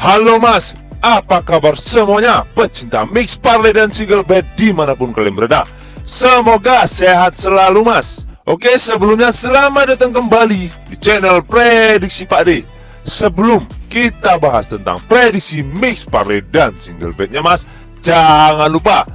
Halo mas, apa kabar semuanya? Pecinta mix parlay dan single bet dimanapun kalian berada, semoga sehat selalu mas. Oke, sebelumnya selamat datang kembali di channel Prediksi Pak D. Sebelum kita bahas tentang prediksi mix parlay dan single betnya mas, jangan lupa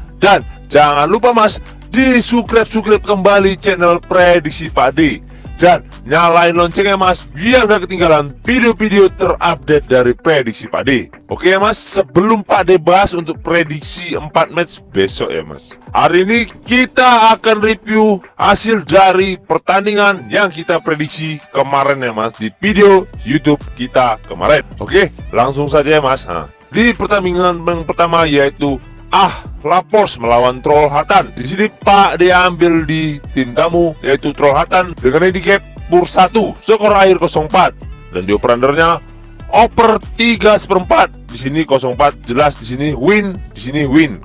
mas, di subscribe kembali channel Prediksi Pak D dan nyalain loncengnya mas, biar gak ketinggalan video-video terupdate dari Prediksi Pak D. Oke ya mas, sebelum Pak D bahas untuk prediksi 4 match besok ya mas, hari ini kita akan review hasil dari pertandingan yang kita prediksi kemarin ya mas, di video YouTube kita kemarin. Oke, langsung saja ya mas. Di pertandingan yang pertama yaitu Lapors melawan Troll Hatan. Di sini Pak D ambil di tim tamu yaitu Troll Hatan dengan handicap pur 1, skor akhir 0-4 dan di operandernya oper 3/4. Di sini 0-4 jelas, di sini win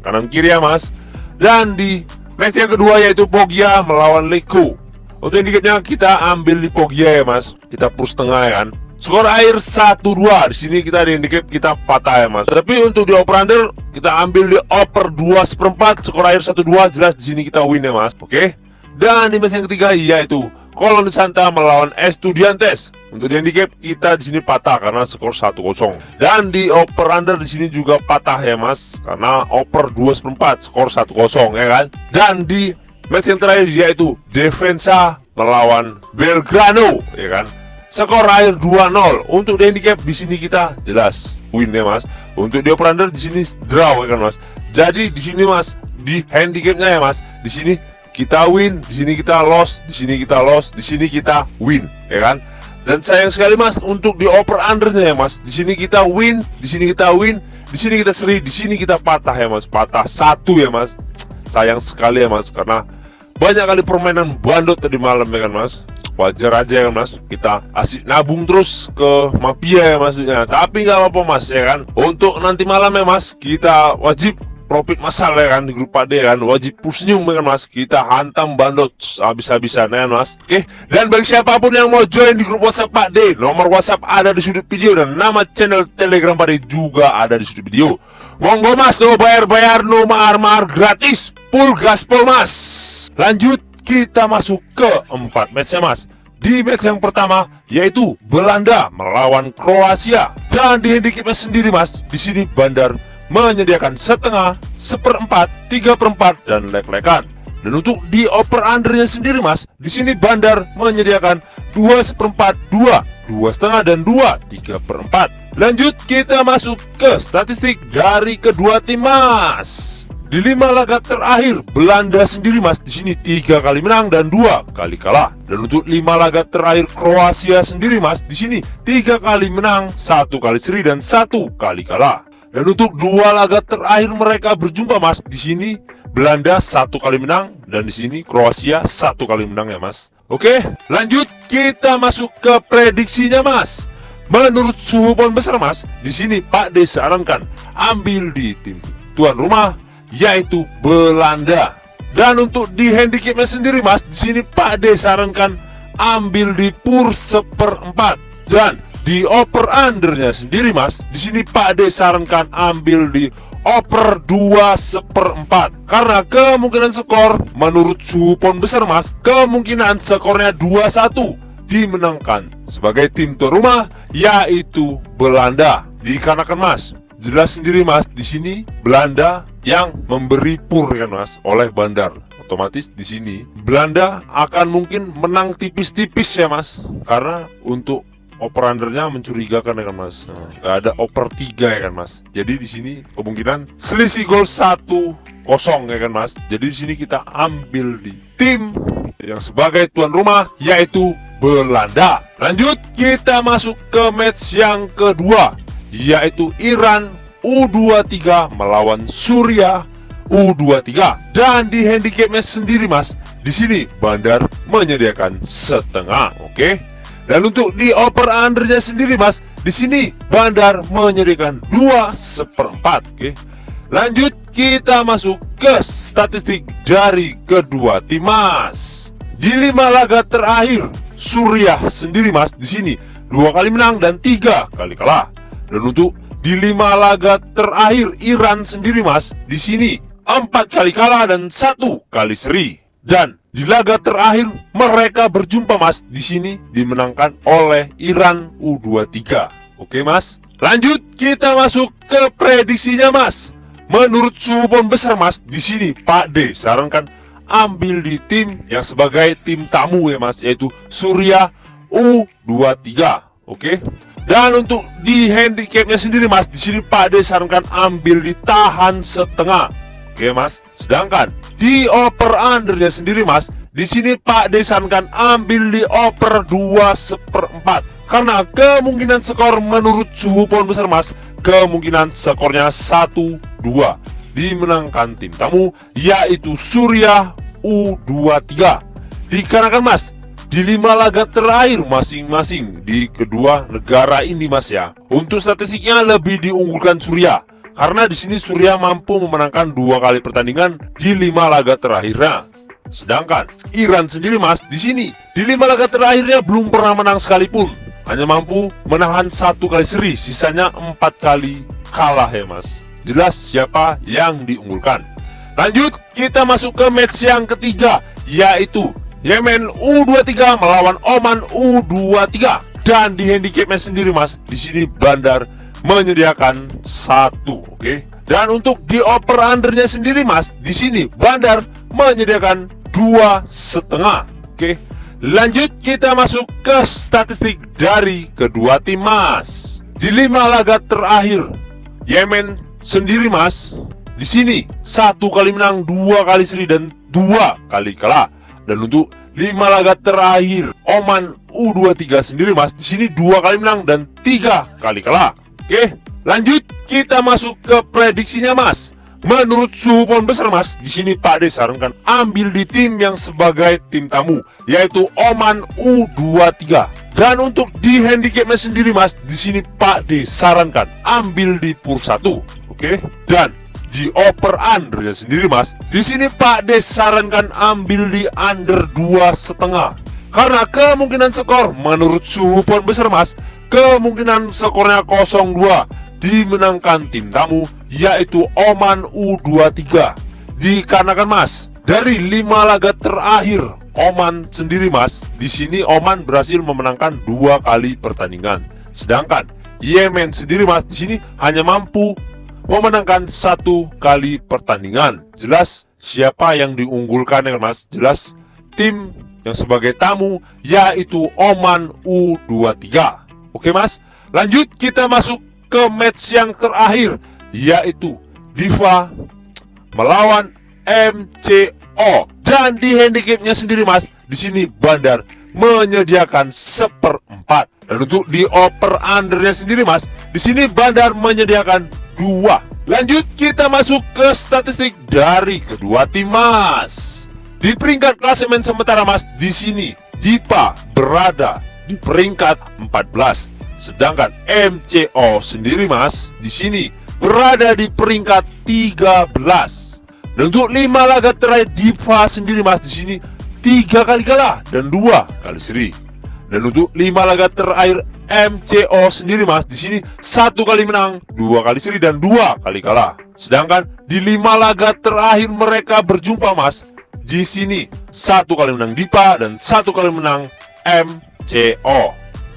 kanan kiri ya mas. Dan di match yang kedua yaitu Pogia melawan Leko. Untuk handicapnya kita ambil di Pogia ya mas, kita pur setengah ya kan. Skor akhir 1-2. Di sini kita di handicap kita patah ya mas. Tapi untuk di operander kita ambil di oper 2/4, skor akhir 1-2 jelas, di sini kita win ya mas. Oke. Dan di match yang ketiga yaitu Colon de Santa melawan Estudiantes. Untuk di handicap kita di sini patah karena skor 1-0. Dan di operander di sini juga patah ya mas, karena oper 2/4, skor 1-0 ya kan. Dan di match yang terakhir yaitu Defensa melawan Belgrano ya kan. Skor akhir 2-0. Untuk di handicap di sini kita jelas win ya mas. Untuk di operander di sini draw ya kan mas. Jadi di sini mas, di handicapnya ya mas, di sini kita win, di sini kita loss, di sini kita loss, di sini kita win ya kan. Dan sayang sekali mas, untuk di operandernya ya mas, di sini kita win, di sini kita win, di sini kita seri, di sini kita patah ya mas, patah 1 ya mas. Sayang sekali ya mas, karena banyak kali permainan bandot tadi malam ya kan mas. Wajar aja ya mas, kita asik nabung terus ke mafia ya maksudnya. Tapi nggak apa-apa mas ya kan. Untuk nanti malam ya mas, kita wajib profit massal ya kan, di grup Pak D kan, wajib pusnyum ya kan mas. Kita hantam bandot habis-habisan ya kan mas. Oke, dan bagi siapapun yang mau join di grup WhatsApp Pak D, nomor WhatsApp ada di sudut video dan nama channel Telegram Pak D juga ada di sudut video. Monggo mas, no bayar-bayar, no mahar-mahar, gratis, full gaspol mas. Lanjut, kita masuk ke 4 match ya mas. Di match yang pertama yaitu Belanda melawan Kroasia. Dan di handicapnya sendiri mas, di sini Bandar menyediakan setengah, 1/4, 3/4 dan lek-lekan. Dan untuk di over undernya sendiri mas, di sini Bandar menyediakan 2/4, 2,5 dan 3/4. Lanjut, kita masuk ke statistik dari kedua tim mas. Di 5 laga terakhir Belanda sendiri mas, di sini 3 kali menang dan 2 kali kalah. Dan untuk 5 laga terakhir Kroasia sendiri mas, di sini 3 kali menang, 1 kali seri dan 1 kali kalah. Dan untuk 2 laga terakhir mereka berjumpa mas, di sini Belanda 1 kali menang dan di sini Kroasia 1 kali menang ya mas. Oke, lanjut kita masuk ke prediksinya mas. Menurut suhu pon besar mas, di sini Pak D sarankan ambil di tim tuan rumah yaitu Belanda. Dan untuk di handicapnya sendiri mas, di sini Pak D sarankan ambil di pur 1/4 dan di over undernya sendiri mas, di sini Pak D sarankan ambil di over 2/4 karena kemungkinan skor menurut suhu pon besar mas, kemungkinan skornya 2-1 dimenangkan sebagai tim tuan rumah yaitu Belanda. Dikarenakan mas, jelas sendiri mas, di sini Belanda yang memberi pur kan mas oleh Bandar. Otomatis di sini Belanda akan mungkin menang tipis-tipis ya mas, karena untuk operandernya mencurigakan ya kan mas. Gak ada oper 3 ya kan mas. Jadi di sini kemungkinan selisih gol 1-0 ya kan mas. Jadi di sini kita ambil di tim yang sebagai tuan rumah yaitu Belanda. Lanjut kita masuk ke match yang kedua yaitu Iran U23 melawan Suriah U23. Dan di handicapnya sendiri mas, di sini Bandar menyediakan setengah. Oke. Dan untuk di over undernya sendiri mas, di sini Bandar menyediakan 2/4. Oke. Lanjut kita masuk ke statistik dari kedua tim mas. Di 5 laga terakhir Suriah sendiri mas, di sini 2 kali menang dan 3 kali kalah. Dan untuk di 5 laga terakhir Iran sendiri mas, di sini 4 kali kalah dan 1 kali seri. Dan di laga terakhir mereka berjumpa mas, di sini dimenangkan oleh Iran U23. Oke mas, lanjut kita masuk ke prediksinya mas. Menurut suhu pon besar mas, di sini Pak D sarankan ambil di tim yang sebagai tim tamu ya mas, yaitu Suriah U23. Oke. Dan untuk di handicapnya sendiri mas, di sini Pak D sarankan ambil di tahan setengah. Oke mas. Sedangkan di over undernya sendiri mas, di sini Pak D sarankan ambil di over 2/4. Karena kemungkinan skor menurut suhu pon besar mas, kemungkinan skornya 1-2 dimenangkan tim tamu, yaitu Suriah U23. Dikarenakan mas, di 5 laga terakhir masing-masing di kedua negara ini mas ya, untuk statistiknya lebih diunggulkan Suriah. Karena di sini Suriah mampu memenangkan 2 kali pertandingan di 5 laga terakhirnya. Sedangkan Iran sendiri mas, di sini di 5 laga terakhirnya belum pernah menang sekalipun, hanya mampu menahan 1 kali seri, sisanya 4 kali kalah ya mas. Jelas siapa yang diunggulkan. Lanjut kita masuk ke match yang ketiga, yaitu Yemen U23 melawan Oman U23. Dan di handicapnya sendiri mas, di sini Bandar menyediakan 1. Oke. Dan untuk di over undernya sendiri mas, di sini Bandar menyediakan 2,5. Oke. Lanjut kita masuk ke statistik dari kedua tim mas. Di 5 laga terakhir Yemen sendiri mas, di sini 1 kali menang, 2 kali seri dan 2 kali kalah. Dan untuk 5 laga terakhir Oman U23 sendiri mas, di sini 2 kali menang dan 3 kali kalah. Oke, lanjut kita masuk ke prediksinya mas. Menurut suhu pon besar mas, di sini Pak D sarankan ambil di tim yang sebagai tim tamu, yaitu Oman U23. Dan untuk di handicapnya sendiri mas, di sini Pak D sarankan ambil di pur 1. Oke, dan di over undernya sendiri mas, di sini Pak D sarankan ambil di under 2,5. Karena kemungkinan skor menurut suhu pon besar mas, kemungkinan skornya 0-2 dimenangkan tim tamu, yaitu Oman U23. Dikarenakan mas, dari 5 laga terakhir Oman sendiri mas, di sini Oman berhasil memenangkan 2 kali pertandingan. Sedangkan Yemen sendiri mas, di sini hanya mampu memenangkan 1 kali pertandingan. Jelas siapa yang diunggulkan ya mas? Jelas tim yang sebagai tamu, yaitu Oman U23. Oke mas, lanjut kita masuk ke match yang terakhir, yaitu Diva melawan MCO. Dan di handicapnya sendiri mas, di sini Bandar menyediakan 1/4. Dan untuk di over undernya sendiri mas, di sini Bandar menyediakan 2. Lanjut kita masuk ke statistik dari kedua tim mas. Di peringkat klasemen sementara mas, di sini Diva berada di peringkat 14. Sedangkan MCO sendiri mas, di sini berada di peringkat 13. Dan untuk 5 laga terakhir Diva sendiri mas, di sini 3 kali kalah dan 2 kali seri. Dan untuk 5 laga terakhir MCO sendiri mas, di sini 1 kali menang, 2 kali seri dan 2 kali kalah. Sedangkan di 5 laga terakhir mereka berjumpa mas, di sini 1 kali menang Diva dan 1 kali menang MCO.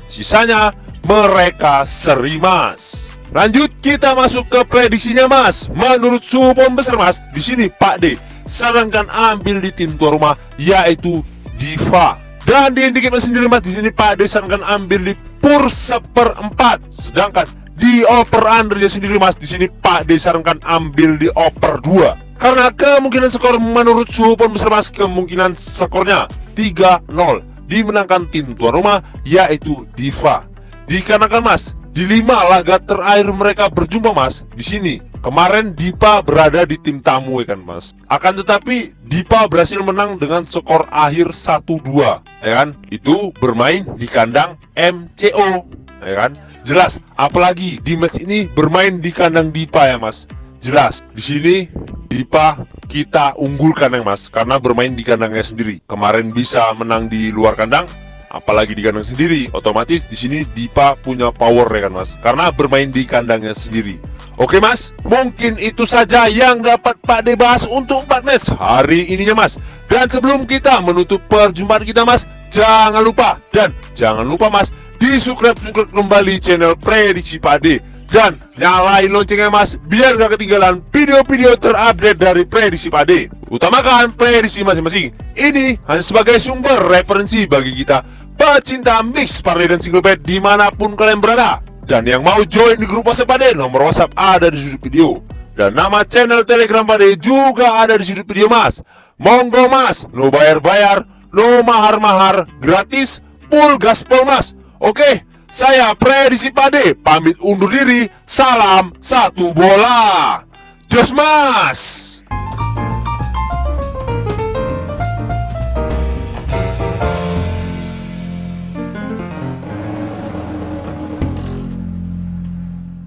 Sisanya mereka seri mas. Lanjut kita masuk ke prediksinya mas. Menurut suhu pon besar mas, di sini Pak D sarankan ambil di tim tuan rumah, yaitu Diva. Dan di handicapnya sendiri mas, di sini Pak D sarankan ambil di pur 1/4. Sedangkan di over undernya sendiri mas, di sini Pak D sarankan ambil di over 2. Karena kemungkinan skor menurut suhu pon besar mas, kemungkinan skornya 3-0 dimenangkan tim tuan rumah, yaitu Diva. Dikarenakan mas, di 5 laga terakhir mereka berjumpa mas, di sini kemarin Diva berada di tim tamu ya kan mas. Akan tetapi Diva berhasil menang dengan skor akhir 1-2 ya kan. Itu bermain di kandang MCO ya kan. Jelas apalagi di match ini bermain di kandang Diva ya mas. Jelas di sini Diva kita unggulkan ya mas, karena bermain di kandangnya sendiri. Kemarin bisa menang di luar kandang, apalagi di kandang sendiri, otomatis di sini Dipa punya power ya kan mas, karena bermain di kandangnya sendiri. Oke mas, mungkin itu saja yang dapat Pak D bahas untuk 4 match hari ininya mas. Dan sebelum kita menutup perjumpaan kita mas, jangan lupa mas, di-subscribe kembali channel Prediksi Pak D. Dan nyalain loncengnya mas, biar gak ketinggalan video-video terupdate dari Prediksi Pak D. Utamakan prediksi masing-masing. Ini hanya sebagai sumber referensi bagi kita pecinta mix parlay dan single bet dimanapun kalian berada. Dan yang mau join di grup WhatsApp Pak D, nomor WhatsApp ada di sudut video. Dan nama channel Telegram Pak D juga ada di sudut video mas. Monggo mas, no bayar-bayar, no mahar-mahar, gratis, full gaspol mas. Oke, saya Prediksi Pak D pamit undur diri. Salam satu bola. Jos mas.